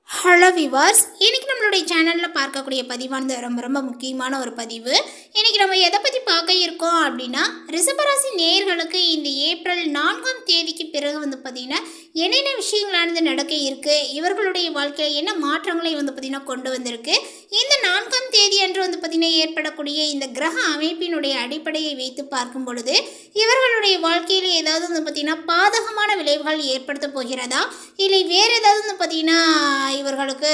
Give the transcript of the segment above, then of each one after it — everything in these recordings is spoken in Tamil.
ஹலோ விவாஸ், இன்னைக்கு நம்மளுடைய சேனலில் பார்க்கக்கூடிய பதிவானது ரொம்ப முக்கியமான ஒரு பதிவு. இன்னைக்கு நம்ம எதை பற்றி பார்க்க இருக்கோம் அப்படின்னா, ரிஷபராசி நேயர்களுக்கு இந்த ஏப்ரல் 4ஆம் தேதிக்கு பிறகு பார்த்திங்கன்னா என்னென்ன விஷயங்களானது நடக்க இருக்குது, இவர்களுடைய வாழ்க்கையில் என்ன மாற்றங்களை பார்த்திங்கன்னா கொண்டு வந்திருக்கு. இந்த 4ஆம் தேதி அன்று பார்த்திங்கன்னா ஏற்படக்கூடிய இந்த கிரக அமைப்பினுடைய அடிப்படையை வைத்து பார்க்கும் பொழுது இவர்களுடைய வாழ்க்கையில் ஏதாவது பார்த்திங்கன்னா பாதகமான விளைவுகள் ஏற்படுத்த போகிறதா, இல்லை வேறு ஏதாவது பார்த்திங்கன்னா இவர்களுக்கு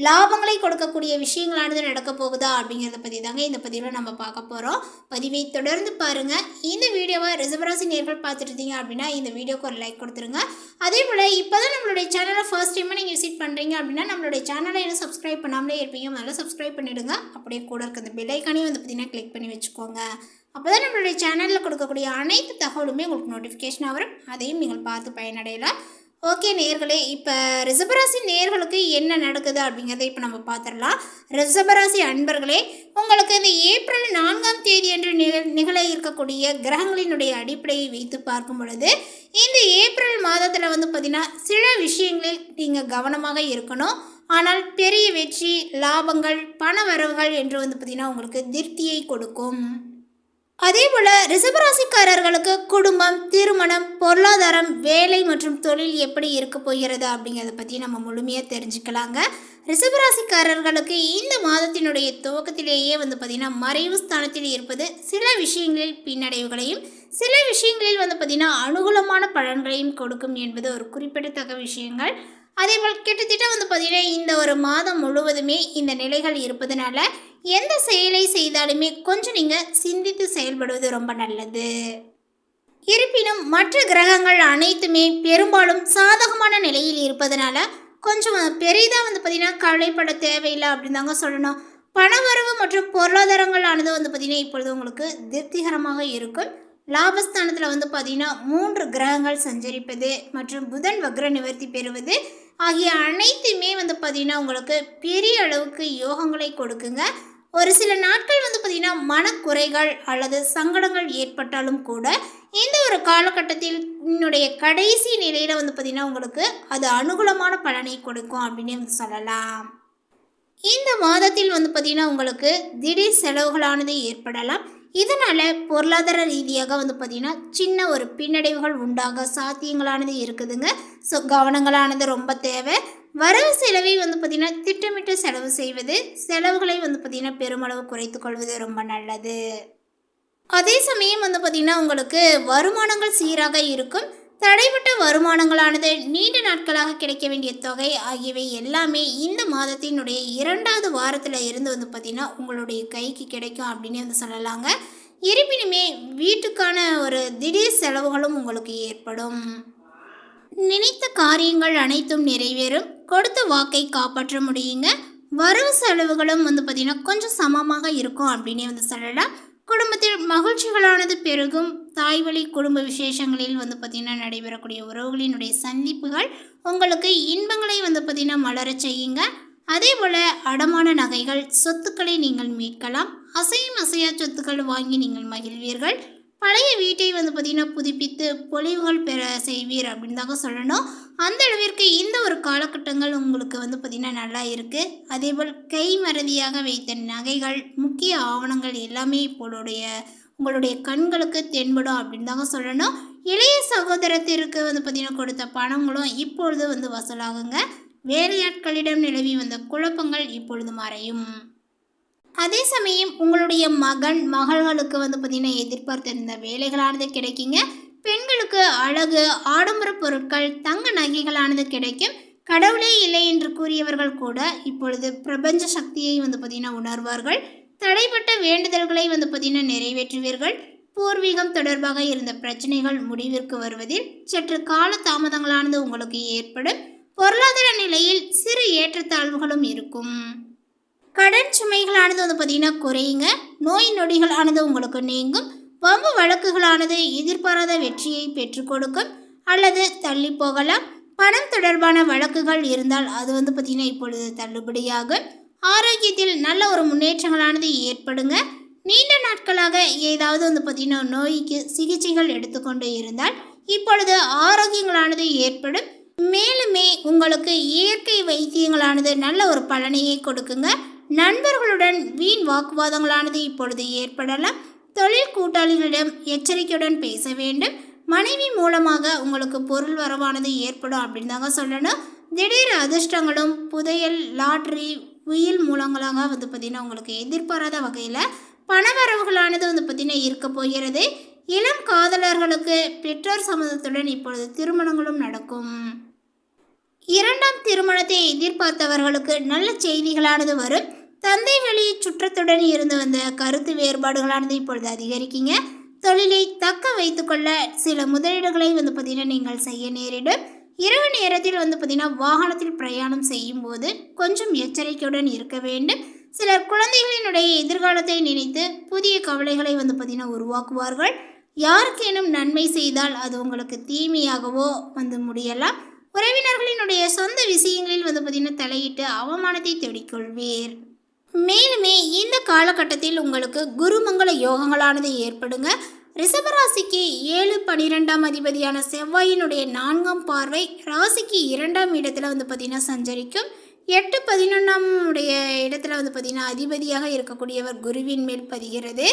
லாபங்களை கொடுக்கக்கூடிய விஷயங்களானது நடக்க போகுதா அப்படிங்கிறத பற்றி தாங்க இந்த பதிவில் நம்ம பார்க்க போகிறோம். பதிவை தொடர்ந்து பாருங்கள். இந்த வீடியோவை ரிஷபராசி நேயர்கள் பார்த்துட்டு இருந்தீங்க அப்படின்னா இந்த வீடியோக்கு ஒரு லைக் கொடுத்துருங்க. அதே போல் இப்போ தான் நம்மளுடைய சேனலை ஃபர்ஸ்ட் டைமாக நீங்கள் விசிட் பண்ணுறீங்க அப்படின்னா நம்மளுடைய சேனலை இன்னும் சப்ஸ்கிரைப் பண்ணாமலே இருப்பீங்க, நல்லா சப்ஸ்கிரைப் பண்ணிவிடுங்க. அப்படியே கூட இருக்க அந்த பெல் ஐக்கானையும் பார்த்திங்கன்னா கிளிக் பண்ணி வச்சுக்கோங்க. அப்போ தான் நம்மளுடைய சேனலில் கொடுக்கக்கூடிய அனைத்து தகவலுமே உங்களுக்கு நோட்டிஃபிகேஷனாக வரும், அதையும் நீங்கள் பார்த்து பயனடையலாம். ஓகே நேயர்களே, இப்போ ரிஷபராசி நேயர்களுக்கு என்ன நடக்குது அப்படிங்கிறத இப்போ நம்ம பார்த்துடலாம். ரிஷபராசி அன்பர்களே, உங்களுக்கு இந்த ஏப்ரல் 4ஆம் தேதி அன்று நிகழ இருக்கக்கூடிய கிரகங்களினுடைய அடிப்படையை வைத்து பார்க்கும் பொழுது இந்த ஏப்ரல் மாதத்தில் பார்த்திங்கன்னா சில விஷயங்களில் நீங்கள் கவனமாக இருக்கணும். ஆனால் பெரிய வெற்றி, லாபங்கள், பண வரவுகள் என்று பார்த்திங்கன்னா உங்களுக்கு திருப்தியை கொடுக்கும். அதே போல் ரிஷபராசிக்காரர்களுக்கு குடும்பம், திருமணம், பொருளாதாரம், வேலை மற்றும் தொழில் எப்படி இருக்க போகிறது அப்படிங்கிறத பற்றி நம்ம முழுமையாக தெரிஞ்சுக்கலாங்க. ரிஷபராசிக்காரர்களுக்கு இந்த மாதத்தினுடைய துவக்கத்திலேயே பார்த்திங்கன்னா மறைவு ஸ்தானத்தில் இருப்பது சில விஷயங்களில் பின்னடைவுகளையும் சில விஷயங்களில் பார்த்திங்கன்னா அனுகூலமான பலன்களையும் கொடுக்கும் என்பது ஒரு குறிப்பிடத்தக்க விஷயங்கள். அதேபோல் கிட்டத்தட்ட பார்த்திங்கன்னா இந்த ஒரு மாதம் முழுவதுமே இந்த நிலைகள் இருப்பதனால எந்த செயலை செய்தாலுமே கொஞ்சம் நீங்கள் சிந்தித்து செயல்படுவது ரொம்ப நல்லது. இருப்பினும் மற்ற கிரகங்கள் அனைத்துமே பெரும்பாலும் சாதகமான நிலையில் இருப்பதனால கொஞ்சம் பெரிதாக பார்த்திங்கன்னா கவலைப்பட தேவையில்லை அப்படின்னு தாங்க சொல்லணும். பணவரவு மற்றும் பொருளாதாரங்களானது பார்த்திங்கன்னா இப்பொழுது உங்களுக்கு திருப்திகரமாக இருக்கும். லாபஸ்தானத்தில் பார்த்திங்கன்னா 3 கிரகங்கள் சஞ்சரிப்பது மற்றும் புதன் வக்ர நிவர்த்தி பெறுவது ஆகிய அனைத்துமே பார்த்திங்கன்னா உங்களுக்கு பெரிய அளவுக்கு யோகங்களை கொடுக்குங்க. ஒரு சில நாட்கள் பார்த்திங்கன்னா மனக்குறைகள் அல்லது சங்கடங்கள் ஏற்பட்டாலும் கூட இந்த ஒரு காலகட்டத்தில் என்னுடைய கடைசி நிலையில் பார்த்திங்கன்னா உங்களுக்கு அது அனுகூலமான பலனை கொடுக்கும் அப்படின்னு சொல்லலாம். இந்த மாதத்தில் பார்த்திங்கன்னா உங்களுக்கு திடீர் செலவுகளானது ஏற்படலாம். இதனால் பொருளாதார ரீதியாக பார்த்திங்கன்னா சின்ன ஒரு பின்னடைவுகள் உண்டாக சாத்தியங்களானது இருக்குதுங்க. ஸோ கவனங்களானது ரொம்ப தேவை. வரவு செலவை பார்த்திங்கன்னா திட்டமிட்டு செலவு செய்வது, செலவுகளை பார்த்திங்கன்னா பெருமளவு குறைத்து கொள்வது ரொம்ப நல்லது. அதே சமயம் பார்த்திங்கன்னா உங்களுக்கு வருமானங்கள் சீராக இருக்கும். தடைப்பட்ட வருமானங்களானது நீண்ட நாட்களாக கிடைக்க வேண்டிய தொகை ஆகியவை எல்லாமே இந்த மாதத்தினுடைய 2வது வாரத்தில் இருந்து பார்த்திங்கன்னா உங்களுடைய கைக்கு கிடைக்கும் அப்படின்னு சொல்லலாங்க. இருப்பினுமே வீட்டுக்கான ஒரு திடீர் செலவுகளும் உங்களுக்கு ஏற்படும். நினைத்த காரியங்கள் அனைத்தும் நிறைவேறும். கொடுத்த வாக்கை காப்பாற்ற முடியுங்க. வரவு செலவுகளும் பார்த்திங்கன்னா கொஞ்சம் சமமாக இருக்கும் அப்படின்னு சொல்லலாம். குடும்பத்தில் மகிழ்ச்சிகளானது பெருகும். தாய்வழி குடும்ப விசேஷங்களில் பார்த்திங்கன்னா நடைபெறக்கூடிய உறவுகளினுடைய சந்திப்புகள் உங்களுக்கு இன்பங்களை பார்த்திங்கன்னா மலரச் செய்யுங்க. அதே போல் அடமான நகைகள், சொத்துக்களை நீங்கள் மீட்கலாம். அசையும் அசையா சொத்துக்கள் வாங்கி நீங்கள் மகிழ்வீர்கள். பழைய வீட்டை பார்த்திங்கன்னா புதுப்பித்து பொலிவுகள் பெற செய்வீர் அப்படின்னு தாங்க சொல்லணும். அந்த அளவிற்கு இந்த ஒரு காலகட்டங்கள் உங்களுக்கு பார்த்திங்கன்னா நல்லா இருக்குது. அதேபோல் கை மறதியாக வைத்த நகைகள், முக்கிய ஆவணங்கள் எல்லாமே இப்போடைய உங்களுடைய கண்களுக்கு தென்படும் அப்படின்னு தாங்க சொல்லணும். இளைய சகோதரத்திற்கு பார்த்திங்கன்னா கொடுத்த பணங்களும் இப்பொழுது வசூலாகுங்க. வேலையாட்களிடம் நிலவி வந்த குழப்பங்கள் இப்பொழுது மறையும். அதே சமயம் உங்களுடைய மகன், மகள்களுக்கு பார்த்திங்கன்னா எதிர்பார்த்திருந்த வேலைகளானது கிடைக்குங்க. பெண்களுக்கு அழகு, ஆடம்பர பொருட்கள், தங்க நகைகளானது கிடைக்கும். கடவுளே இல்லை என்று கூறியவர்கள் கூட இப்பொழுது பிரபஞ்ச சக்தியை பார்த்திங்கன்னா உணர்வார்கள். தடைப்பட்ட வேண்டுதல்களை பார்த்திங்கன்னா நிறைவேற்றுவீர்கள். பூர்வீகம் தொடர்பாக இருந்த பிரச்சனைகள் முடிவிற்கு வருவதில் சற்று கால தாமதங்களானது உங்களுக்கு ஏற்படும். பொருளாதார நிலையில் சிறு ஏற்றத்தாழ்வுகளும் இருக்கும். கடன் சுமைகளானது பார்த்திங்கன்னா குறையுங்க. நோய் நொடிகளானது உங்களுக்கு நீங்கும். வம்பு வழக்குகளானது எதிர்பாராத வெற்றியை பெற்றுக் கொடுக்கும் அல்லது தள்ளி போகலாம். பணம் தொடர்பான வழக்குகள் இருந்தால் அது பார்த்திங்கன்னா இப்பொழுது தள்ளுபடியாகும். ஆரோக்கியத்தில் நல்ல ஒரு முன்னேற்றங்களானது ஏற்படுங்க. நீண்ட நாட்களாக ஏதாவது பார்த்திங்கன்னா நோய்க்கு சிகிச்சைகள் எடுத்துக்கொண்டு இருந்தால் இப்பொழுது ஆரோக்கியங்களானது ஏற்படும். மேலுமே உங்களுக்கு இயற்கை வைத்தியங்களானது நல்ல ஒரு பலனையை கொடுக்குங்க. நண்பர்களுடன் வீண் வாக்குவாதங்களானது இப்பொழுது ஏற்படலாம். தொழில் கூட்டாளிகளிடம் எச்சரிக்கையுடன் பேச வேண்டும். மனைவி மூலமாக உங்களுக்கு பொருள் வரவானது ஏற்படும் அப்படின்னு தாங்க சொல்லணும். திடீர் அதிர்ஷ்டங்களும் புதையல், லாட்ரி, உயில் மூலங்களாக பார்த்திங்கன்னா உங்களுக்கு எதிர்பாராத வகையில் பணவரவுகளானது பார்த்திங்கன்னா இருக்க போகிறது. இளம் காதலர்களுக்கு பெற்றோர் சம்மதத்துடன் இப்பொழுது திருமணங்களும் நடக்கும். இரண்டாம் திருமணத்தை எதிர்பார்த்தவர்களுக்கு நல்ல செய்திகளானது வரும். தந்தை வழி சுற்றத்துடன் இருந்து வந்த கருத்து வேறுபாடுகளானது இப்பொழுது அதிகரிக்குங்க. தொழிலை தக்க வைத்துக்கொள்ள சில முதலீடுகளை பார்த்திங்கன்னா நீங்கள் செய்ய நேரிடும். இரவு நேரத்தில் பார்த்திங்கன்னா வாகனத்தில் பிரயாணம் செய்யும் போது கொஞ்சம் எச்சரிக்கையுடன் இருக்க வேண்டும். சிலர் குழந்தைகளினுடைய எதிர்காலத்தை நினைத்து புதிய கவலைகளை பார்த்திங்கன்னா உருவாக்குவார்கள். யாருக்கேனும் நன்மை செய்தால் அது உங்களுக்கு தீமையாகவோ முடியலாம். உறவினர்களினுடைய சொந்த விஷயங்களில் பார்த்திங்கன்னா தலையிட்டு அவமானத்தை தேடிக்கொள்வீர். மேலுமே இந்த காலகட்டத்தில் உங்களுக்கு குருமங்கள யோகங்களானது ஏற்படுங்க. ரிஷபராசிக்கு 7-12 அதிபதியான செவ்வாயினுடைய 4ஆம் பார்வை ராசிக்கு 2ஆம் இடத்துல பார்த்திங்கன்னா சஞ்சரிக்கும். 8-11 இடத்துல பார்த்திங்கன்னா அதிபதியாக இருக்கக்கூடியவர் குருவின் மேல் பதிகிறது.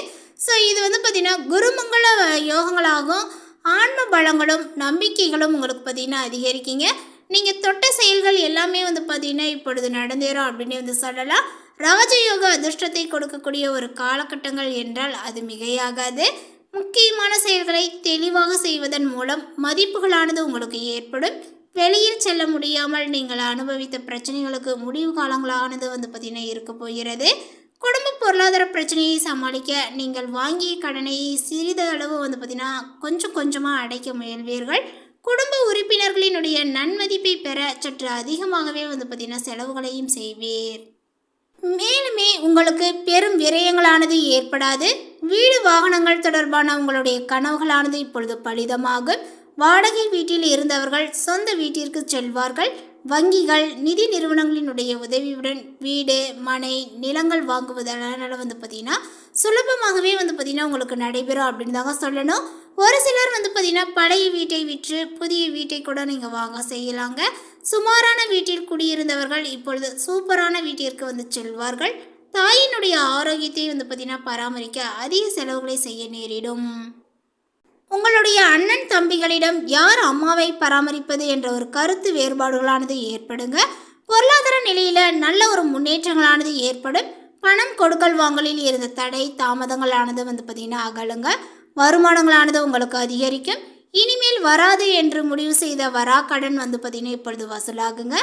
ஸோ இது பார்த்திங்கன்னா குருமங்கள யோகங்களாகும். ஆன்ம பலங்களும் நம்பிக்கைகளும் உங்களுக்கு பார்த்திங்கன்னா அதிகரிக்குங்க. நீங்கள் தொட்ட செயல்கள் எல்லாமே பார்த்திங்கன்னா இப்பொழுது நடந்தேறும் அப்படின்னு சொல்லலாம். ராஜயோக அதிர்ஷ்டத்தை கொடுக்கக்கூடிய ஒரு காலகட்டங்கள் என்றால் அது மிகையாகாது. முக்கியமான செயல்களை தெளிவாக செய்வதன் மூலம் மதிப்புகளானது உங்களுக்கு ஏற்படும். வெளியில் செல்ல முடியாமல் நீங்கள் அனுபவித்த பிரச்சனைகளுக்கு முடிவு காலங்களானது பார்த்திங்கன்னா இருக்க போகிறது. குடும்ப பொருளாதார பிரச்சனையை சமாளிக்க நீங்கள் வாங்கிய கடனை சிறிதளவு பார்த்திங்கன்னா கொஞ்சம் கொஞ்சமாக அடைக்க முயல்வீர்கள். குடும்ப உறுப்பினர்களினுடைய நன்மதிப்பை பெற சற்று அதிகமாகவே பார்த்திங்கன்னா செலவுகளையும் செய்வீர். மேலுமே உங்களுக்கு பெரும் விரயங்களானது ஏற்படாது. வீடு வாகனங்கள் தொடர்பான உங்களுடைய கனவுகளானது இப்பொழுது பலிதமாகும். வாடகை வீட்டில் இருந்தவர்கள் சொந்த வீட்டிற்கு செல்வார்கள். வங்கிகள், நிதி நிறுவனங்களினுடைய உதவியுடன் வீடு, மனை, நிலங்கள் வாங்குவதனால பார்த்திங்கன்னா சுலபமாகவே பார்த்திங்கன்னா உங்களுக்கு நடைபெறும் அப்படின்னு தாங்க சொல்லணும். ஒரு சிலர் பார்த்திங்கன்னா பழைய வீட்டை விற்று புதிய வீட்டை கூட நீங்கள் வாங்க செய்யலாங்க. சுமாரான வீட்டில் குடியிருந்தவர்கள் இப்பொழுது சூப்பரான வீட்டிற்கு செல்வார்கள். தாயினுடைய ஆரோக்கியத்தை பார்த்திங்கன்னா பராமரிக்க அதிக செலவுகளை செய்ய நேரிடும். உங்களுடைய அண்ணன் தம்பிகளிடம் யார் அம்மாவை பராமரிப்பது என்ற ஒரு கருத்து வேறுபாடுகளானது ஏற்படுங்க. பொருளாதார நிலையில் நல்ல ஒரு முன்னேற்றங்களானது ஏற்படும். பணம் கொடுக்கல் வாங்கலில் இருந்த தடை தாமதங்களானது பார்த்திங்கன்னா அகலுங்க. வருமானங்களானது உங்களுக்கு அதிகரிக்கும். இனிமேல் வராது என்று முடிவு செய்த வராக்கடன் பார்த்திங்கன்னா இப்பொழுது வசூலாகுங்க.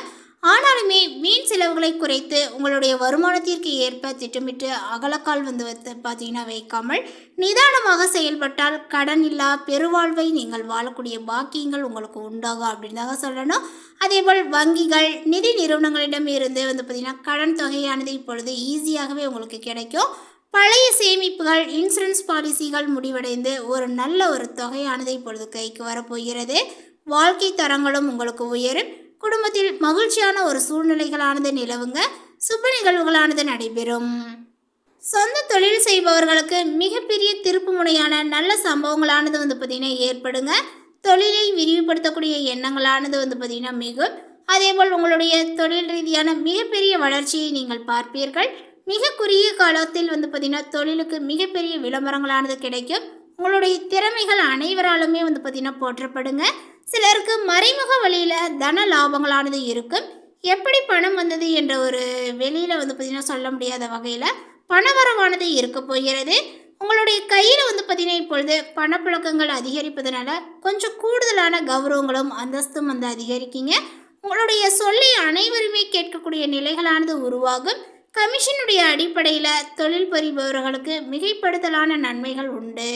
ஆனாலுமே வீண் செலவுகளை குறைத்து உங்களுடைய வருமானத்திற்கு ஏற்ப திட்டமிட்டு அகலக்கால் பார்த்திங்கன்னா வைக்காமல் நிதானமாக செயல்பட்டால் கடன் இல்லா பெருவாழ்வை நீங்கள் வாழக்கூடிய பாக்கியங்கள் உங்களுக்கு உண்டாகும் அப்படின்னு தாங்க சொல்லணும். அதேபோல் வங்கிகள், நிதி நிறுவனங்களிடம் இருந்து பார்த்திங்கன்னா கடன் தொகையானது இப்பொழுது ஈஸியாகவே உங்களுக்கு கிடைக்கும். பழைய சேமிப்புகள், இன்சூரன்ஸ் பாலிசிகள் முடிவடைந்து ஒரு நல்ல ஒரு தொகையானது இப்பொழுது கைக்கு வரப்போகிறது. வாழ்க்கை தரங்களும் உங்களுக்கு உயரும். குடும்பத்தில் மகிழ்ச்சியான ஒரு சூழ்நிலைகளானது நிலவுங்க. சுப நிகழ்வுகளானது நடைபெறும். சொந்த தொழில் செய்பவர்களுக்கு மிகப்பெரிய திருப்பு முனையான நல்ல சம்பவங்களானது பார்த்திங்கன்னா ஏற்படுங்க. தொழிலை விரிவுபடுத்தக்கூடிய எண்ணங்களானது பார்த்திங்கன்னா மிகும். அதேபோல் உங்களுடைய தொழில் ரீதியான மிகப்பெரிய வளர்ச்சியை நீங்கள் பார்ப்பீர்கள். மிக குறுகிய காலத்தில் பார்த்திங்கன்னா தொழிலுக்கு மிகப்பெரிய விளம்பரங்களானது கிடைக்கும். உங்களுடைய திறமைகள் அனைவராலுமே பார்த்திங்கன்னா போற்றப்படுங்க. சிலருக்கு மறைமுக வழியில் தன லாபங்களானது இருக்கும். எப்படி பணம் வந்தது என்ற ஒரு வெளியில் பார்த்திங்கன்னா சொல்ல முடியாத வகையில் பணவரவானது இருக்க போகிறது. உங்களுடைய கையில் பார்த்திங்கன்னா இப்பொழுது பணப்புழக்கங்கள் அதிகரிப்பதனால கொஞ்சம் கூடுதலான கௌரவங்களும் அந்தஸ்தும் அதிகரிக்குங்க. உங்களுடைய சொல்லி அனைவருமே கேட்கக்கூடிய நிலைகளானது உருவாகும். கமிஷனுடைய அடிப்படையில் தொழில் புரிபவர்களுக்கு மிகைப்படுத்தலான நன்மைகள் உண்டு.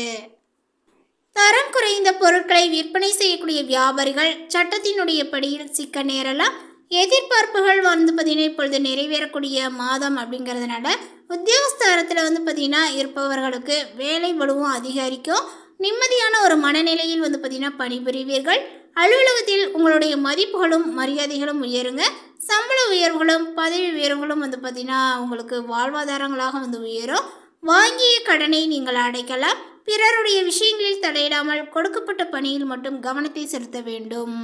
தரம் குறைந்த பொருட்களை விற்பனை செய்யக்கூடிய வியாபாரிகள் சட்டத்தினுடைய படியில் சிக்க நேரலாம். எதிர்பார்ப்புகள் பார்த்திங்கன்னா இப்பொழுது நிறைவேறக்கூடிய மாதம் அப்படிங்கிறதுனால உத்தியோகஸ்தாரத்தில் பார்த்திங்கன்னா இருப்பவர்களுக்கு வேலை பளுவும் அதிகரிக்கும். நிம்மதியான ஒரு மனநிலையில் பார்த்திங்கன்னா பணிபுரிவீர்கள். அலுவலகத்தில் உங்களுடைய மதிப்புகளும் மரியாதைகளும் உயருங்க. சம்பள உயர்வுகளும் பதவி உயர்வுகளும் பார்த்திங்கன்னா உங்களுக்கு வாழ்வாதாரங்களாக உயரும். வாங்கிய கடனை நீங்கள் அடைக்கலாம். பிறருடைய விஷயங்களில் தலையிடாமல் கொடுக்கப்பட்ட பணியில் மட்டும் கவனத்தை செலுத்த வேண்டும்.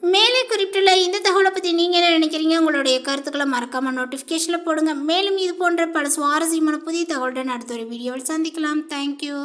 மேலே குறிப்பிட்டுள்ள இந்த தகவலை பற்றி நீங்கள் என்ன நினைக்கிறீங்க? உங்களுடைய கருத்துக்களை மறக்காமல் நோட்டிஃபிகேஷனில் போடுங்க. மேலும் இது போன்ற பல சுவாரஸ்யமான புதிய தகவலுடன் அடுத்த ஒரு வீடியோவில் சந்திக்கலாம். தேங்க்யூ.